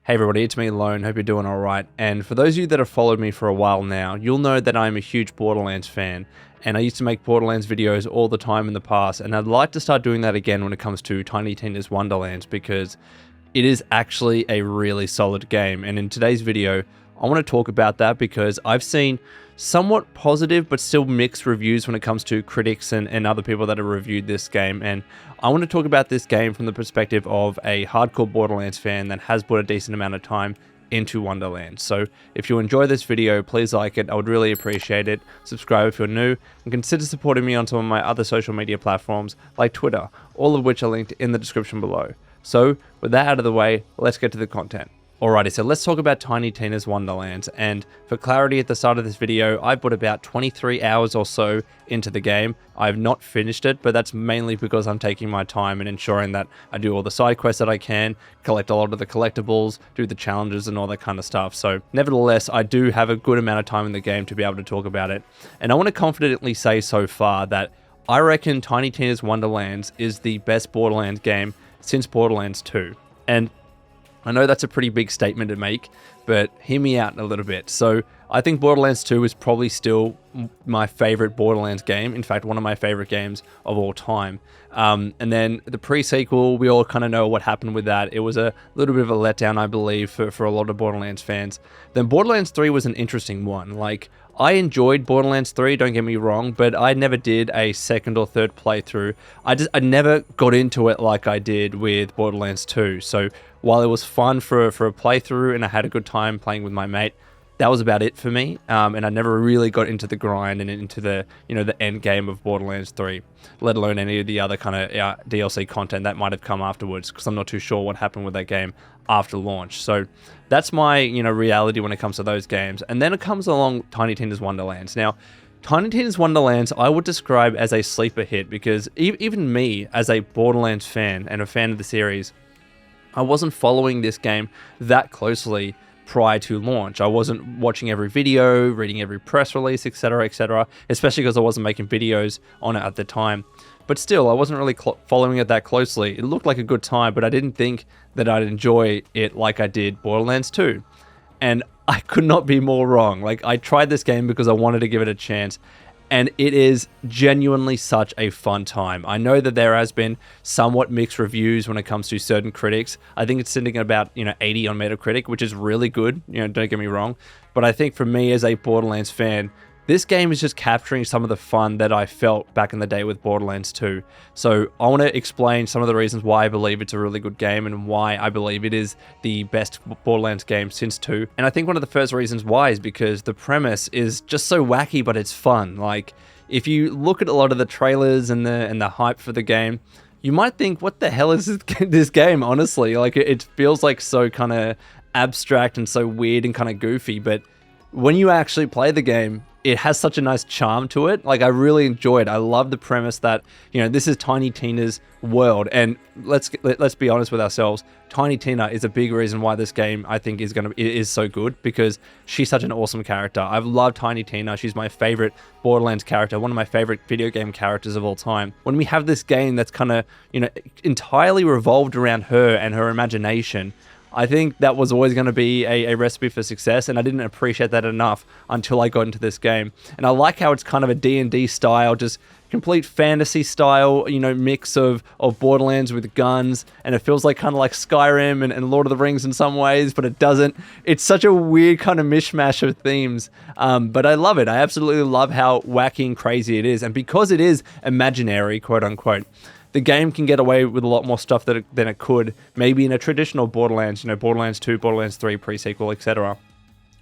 Hey everybody, it's me Lone, hope you're doing alright, and for those of you that have followed me for a while now, you'll know that I'm a huge Borderlands fan, and I used to make Borderlands videos all the time in the past, and I'd like to start doing that again when it comes to Tiny Tina's Wonderlands, because it is actually a really solid game, and in today's video, I want to talk about that because I've seen somewhat positive but still mixed reviews when it comes to critics and other people that have reviewed this game, and I want to talk about this game from the perspective of a hardcore Borderlands fan that has put a decent amount of time into Wonderlands. So if you enjoy this video, please like it, I would really appreciate it. Subscribe if you're new, and consider supporting me on some of my other social media platforms like Twitter, all of which are linked in the description below. So with that out of the way, let's get to the content. Alrighty, so let's talk about Tiny Tina's Wonderlands, and for clarity at the start of this video, I put about 23 hours or so into the game. I have not finished it, but that's mainly because I'm taking my time and ensuring that I do all the side quests that I can, collect a lot of the collectibles, do the challenges and all that kind of stuff. So nevertheless, I do have a good amount of time in the game to be able to talk about it, and I want to confidently say so far that I reckon Tiny Tina's Wonderlands is the best Borderlands game since Borderlands 2. And I know that's a pretty big statement to make, but hear me out a little bit. So I think Borderlands 2 is probably still my favorite Borderlands game. In fact, one of my favorite games of all time. And then the pre-sequel, we all kind of know what happened with that. It was a little bit of a letdown, I believe, for a lot of Borderlands fans. Then Borderlands 3 was an interesting one. Like, I enjoyed Borderlands 3, don't get me wrong, but I never did a second or third playthrough. I never got into it like I did with Borderlands 2. So while it was fun for a playthrough and I had a good time playing with my mate, that was about it for me. And I never really got into the grind and into the the end game of Borderlands 3, let alone any of the other kind of DLC content that might have come afterwards, because I'm not too sure what happened with that game after launch. So that's my reality when it comes to those games. And then it comes along Tiny Tina's Wonderlands. Now, Tiny Tina's Wonderlands I would describe as a sleeper hit, because even me as a Borderlands fan and a fan of the series, I wasn't following this game that closely prior to launch. I wasn't watching every video, reading every press release, etc., especially because I wasn't making videos on it at the time. But still, I wasn't really following it that closely. It looked like a good time, but I didn't think that I'd enjoy it like I did Borderlands 2. And I could not be more wrong. Like, I tried this game because I wanted to give it a chance, and it is genuinely such a fun time. I know that there has been somewhat mixed reviews when it comes to certain critics. I think it's sitting at about 80 on Metacritic, which is really good. Don't get me wrong. But I think for me as a Borderlands fan, this game is just capturing some of the fun that I felt back in the day with Borderlands 2. So I want to explain some of the reasons why I believe it's a really good game and why I believe it is the best Borderlands game since 2. And I think one of the first reasons why is because the premise is just so wacky, but it's fun. Like, if you look at a lot of the trailers and the hype for the game, you might think, what the hell is this game, honestly? Like, it feels like so kind of abstract and so weird and kind of goofy, but when you actually play the game, it has such a nice charm to it. Like, I really enjoy it. I love the premise that, this is Tiny Tina's world. And let's be honest with ourselves. Tiny Tina is a big reason why this game, I think, is so good, because she's such an awesome character. I've loved Tiny Tina. She's my favorite Borderlands character, one of my favorite video game characters of all time. When we have this game that's kind of, entirely revolved around her and her imagination, I think that was always going to be a recipe for success, and I didn't appreciate that enough until I got into this game. And I like how it's kind of a D&D style, just complete fantasy style, mix of Borderlands with guns, and it feels like kind of like Skyrim and Lord of the Rings in some ways, but it doesn't. It's such a weird kind of mishmash of themes, but I love it. I absolutely love how wacky and crazy it is, and because it is imaginary, quote unquote, the game can get away with a lot more stuff than it could maybe in a traditional Borderlands, Borderlands 2, Borderlands 3, pre-sequel, etc.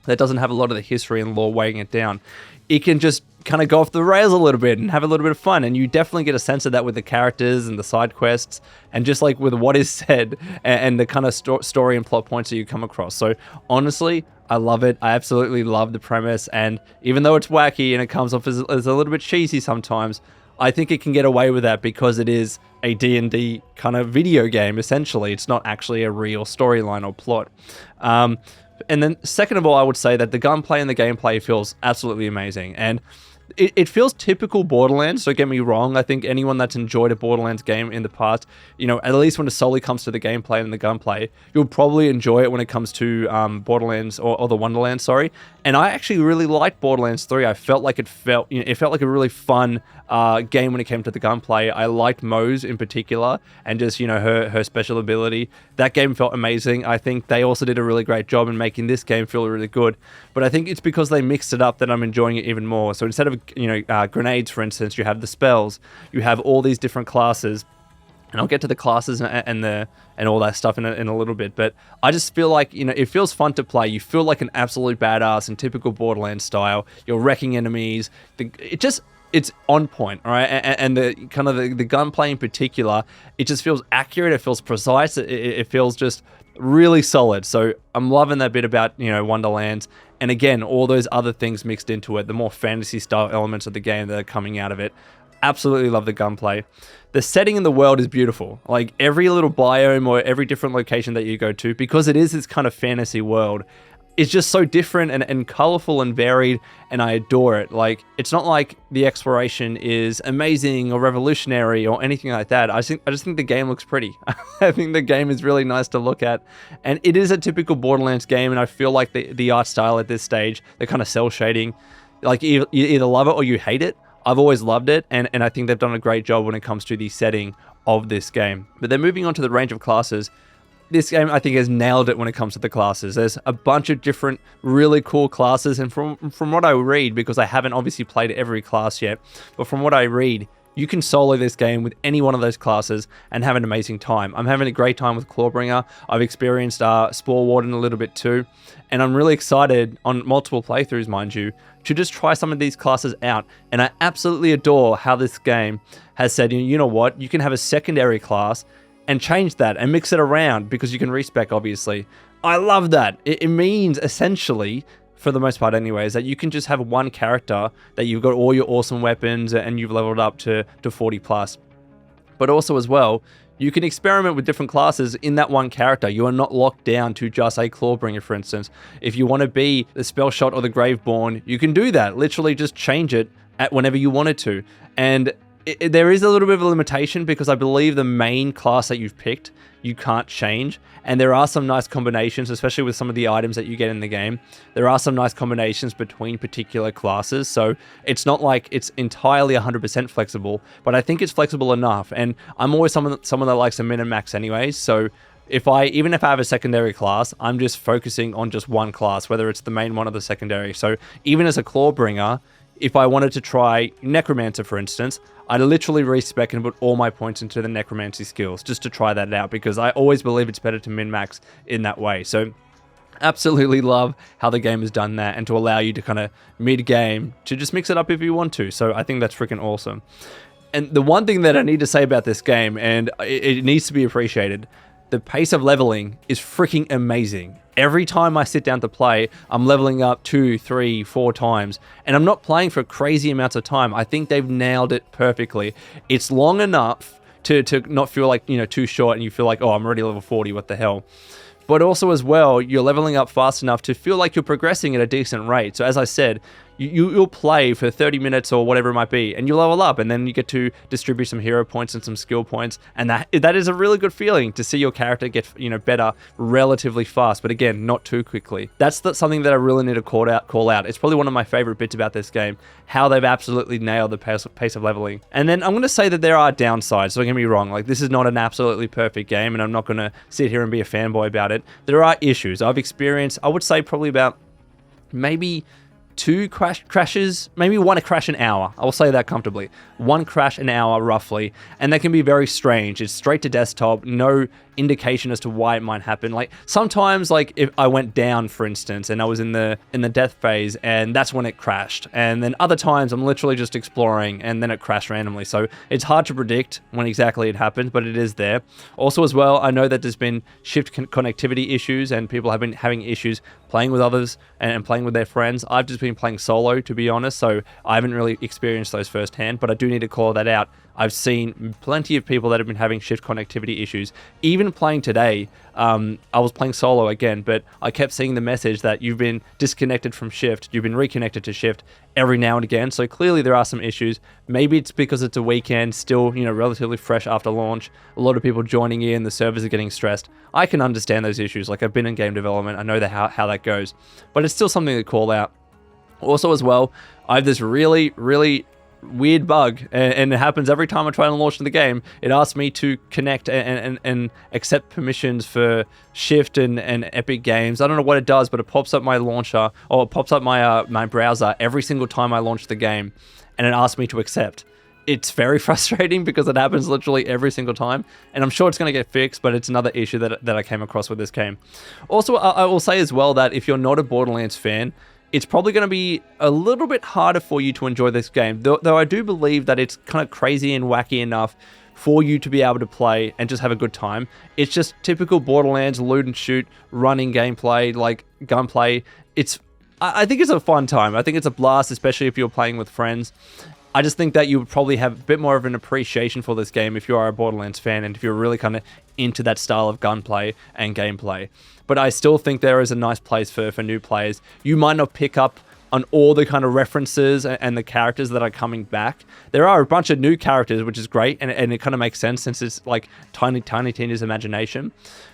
That doesn't have a lot of the history and lore weighing it down. It can just kind of go off the rails a little bit and have a little bit of fun, and you definitely get a sense of that with the characters and the side quests, and just like with what is said and the kind of story and plot points that you come across. So honestly, I love it. I absolutely love the premise, and even though it's wacky and it comes off as a little bit cheesy sometimes, I think it can get away with that because it is a D&D kind of video game, essentially. It's not actually a real storyline or plot. And then second of all, I would say that the gunplay and the gameplay feels absolutely amazing. And it feels typical Borderlands, don't get me wrong. I think anyone that's enjoyed a Borderlands game in the past, at least when it solely comes to the gameplay and the gunplay, you'll probably enjoy it when it comes to Borderlands or the Wonderlands, sorry. And I actually really liked Borderlands 3. I felt like it felt like a really fun game when it came to the gunplay. I liked Moze in particular, and just her special ability. That game felt amazing. I think they also did a really great job in making this game feel really good. But I think it's because they mixed it up that I'm enjoying it even more. So instead of grenades, for instance, you have the spells. You have all these different classes. And I'll get to the classes and all that stuff in a little bit, but I just feel like it feels fun to play. You feel like an absolute badass in typical Borderlands style. You're wrecking enemies. It's on point, all right? And the kind of the gunplay in particular, it just feels accurate. It feels precise. It feels just really solid. So I'm loving that bit about Wonderlands. And again, all those other things mixed into it, the more fantasy style elements of the game that are coming out of it. Absolutely love the gunplay. The setting in the world is beautiful. Like every little biome or every different location that you go to, because it is this kind of fantasy world, is just so different and colorful and varied, and I adore it. Like, it's not like the exploration is amazing or revolutionary or anything like that. I just think the game looks pretty. I think the game is really nice to look at, and it is a typical Borderlands game, and I feel like the art style at this stage, the kind of cell shading, like you either love it or you hate it. I've always loved it, and I think they've done a great job when it comes to the setting of this game. But then moving on to the range of classes, this game, I think, has nailed it when it comes to the classes. There's a bunch of different really cool classes, and from what I read, because I haven't obviously played every class yet, but from what I read, you can solo this game with any one of those classes and have an amazing time. I'm having a great time with Clawbringer. I've experienced Spore Warden a little bit too, and I'm really excited, on multiple playthroughs, mind you, to just try some of these classes out. And I absolutely adore how this game has said, you know what, you can have a secondary class and change that and mix it around because you can respec, obviously. I love that. It means essentially, for the most part anyways, that you can just have one character that you've got all your awesome weapons and you've leveled up to 40 plus. But also as well, you can experiment with different classes in that one character. You are not locked down to just a Clawbringer, for instance. If you want to be the Spellshot or the Graveborn, you can do that. Literally just change it at whenever you wanted to. And there is a little bit of a limitation because I believe the main class that you've picked, you can't change. And there are some nice combinations, especially with some of the items that you get in the game. There are some nice combinations between particular classes. So it's not like it's entirely 100% flexible, but I think it's flexible enough. And I'm always someone that likes to min and max anyways. So even if I have a secondary class, I'm just focusing on just one class, whether it's the main one or the secondary. So even as a Clawbringer, if I wanted to try Necromancer, for instance, I'd literally respec and put all my points into the Necromancy skills just to try that out, because I always believe it's better to min-max in that way. So absolutely love how the game has done that, and to allow you to kind of mid-game to just mix it up if you want to. So I think that's freaking awesome. And the one thing that I need to say about this game, and it needs to be appreciated, the pace of leveling is freaking amazing. Every time I sit down to play, I'm leveling up 2, 3, 4 times, and I'm not playing for crazy amounts of time. I think they've nailed it perfectly. It's long enough to not feel like, too short, and you feel like, oh, I'm already level 40, what the hell? But also as well, you're leveling up fast enough to feel like you're progressing at a decent rate. So as I said, you'll play for 30 minutes or whatever it might be, and you level up, and then you get to distribute some hero points and some skill points, and that is a really good feeling to see your character get better relatively fast, but again, not too quickly. That's something that I really need to call out. It's probably one of my favorite bits about this game, how they've absolutely nailed the pace of leveling. And then I'm going to say that there are downsides, don't get me wrong. Like, this is not an absolutely perfect game, and I'm not going to sit here and be a fanboy about it. There are issues. I've experienced, I would say, probably about maybe 2 crashes, maybe 1 crash an hour. I will say that comfortably. 1 crash an hour, roughly. And that can be very strange. It's straight to desktop, no indication as to why it might happen. Like, sometimes, like, if I went down, for instance, and I was in the death phase, and that's when it crashed. And then other times, I'm literally just exploring, and then it crashed randomly. So it's hard to predict when exactly it happens, but it is there. Also, as well, I know that there's been shift connectivity issues, and people have been having issues playing with others and playing with their friends. I've just been playing solo, to be honest, so I haven't really experienced those firsthand, but I do need to call that out. I've seen plenty of people that have been having shift connectivity issues. Even playing today, I was playing solo again, but I kept seeing the message that you've been disconnected from shift, you've been reconnected to shift every now and again. So clearly there are some issues. Maybe it's because it's a weekend, still, relatively fresh after launch. A lot of people joining in, the servers are getting stressed. I can understand those issues. Like, I've been in game development, I know how that goes, but it's still something to call out. Also as well, I have this really, really weird bug, and it happens every time I try to launch the game. It asks me to connect and accept permissions for Shift and Epic Games. I don't know what it does, but it pops up my launcher, or it pops up my my browser every single time I launch the game, and it asks me to accept. It's very frustrating because it happens literally every single time, and I'm sure it's going to get fixed, but it's another issue that I came across with this game. Also, I will say as well that if you're not a Borderlands fan, it's probably going to be a little bit harder for you to enjoy this game, though I do believe that it's kind of crazy and wacky enough for you to be able to play and just have a good time. It's just typical Borderlands loot and shoot, running gameplay, like gunplay. I think it's a fun time. I think it's a blast, especially if you're playing with friends. I just think that you would probably have a bit more of an appreciation for this game if you are a Borderlands fan and if you're really kind of into that style of gunplay and gameplay. But I still think there is a nice place for new players. You might not pick up on all the kind of references and the characters that are coming back. There are a bunch of new characters, which is great, and it kind of makes sense since it's like Tiny Tina's imagination.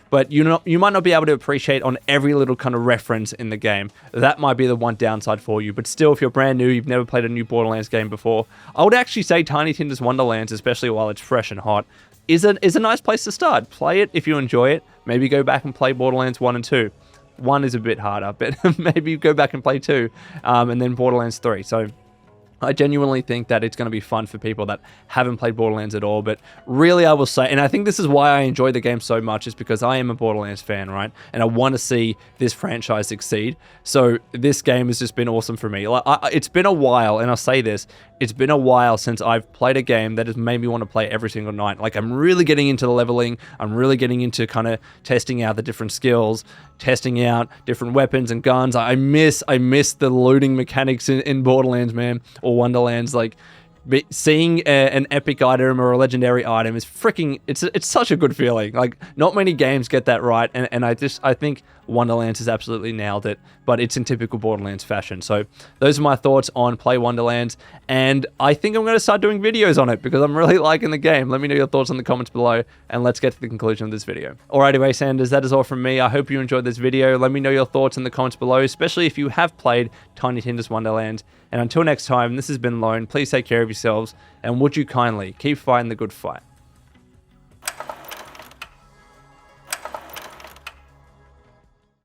But you might not be able to appreciate on every little kind of reference in the game. That might be the one downside for you. But still, if you're brand new, you've never played a new Borderlands game before, I would actually say Tiny Tina's Wonderlands, especially while it's fresh and hot, is a nice place to start. Play it if you enjoy it. Maybe go back and play Borderlands 1 and 2. 1 is a bit harder, but maybe go back and play 2, and then Borderlands 3. So I genuinely think that it's going to be fun for people that haven't played Borderlands at all. But really, I will say, and I think this is why I enjoy the game so much, is because I am a Borderlands fan, right? And I want to see this franchise succeed. So this game has just been awesome for me. Like, it's been a while, and I'll say this, it's been a while since I've played a game that has made me want to play every single night. Like, I'm really getting into the leveling. I'm really getting into kind of testing out the different skills, testing out different weapons and guns. I miss the looting mechanics in Borderlands, man, or Wonderlands. Like, seeing an epic item or a legendary item is freaking, it's such a good feeling. Like, not many games get that right, and I think Wonderlands has absolutely nailed it, but it's in typical Borderlands fashion. So those are my thoughts on Play Wonderlands, and I think I'm going to start doing videos on it because I'm really liking the game. Let me know your thoughts in the comments below, and let's get to the conclusion of this video. Alrighty, Wastelanders, that is all from me. I hope you enjoyed this video. Let me know your thoughts in the comments below, especially if you have played Tiny Tina's Wonderlands. And until next time, this has been Lone. Please take care of yourselves, and would you kindly keep fighting the good fight.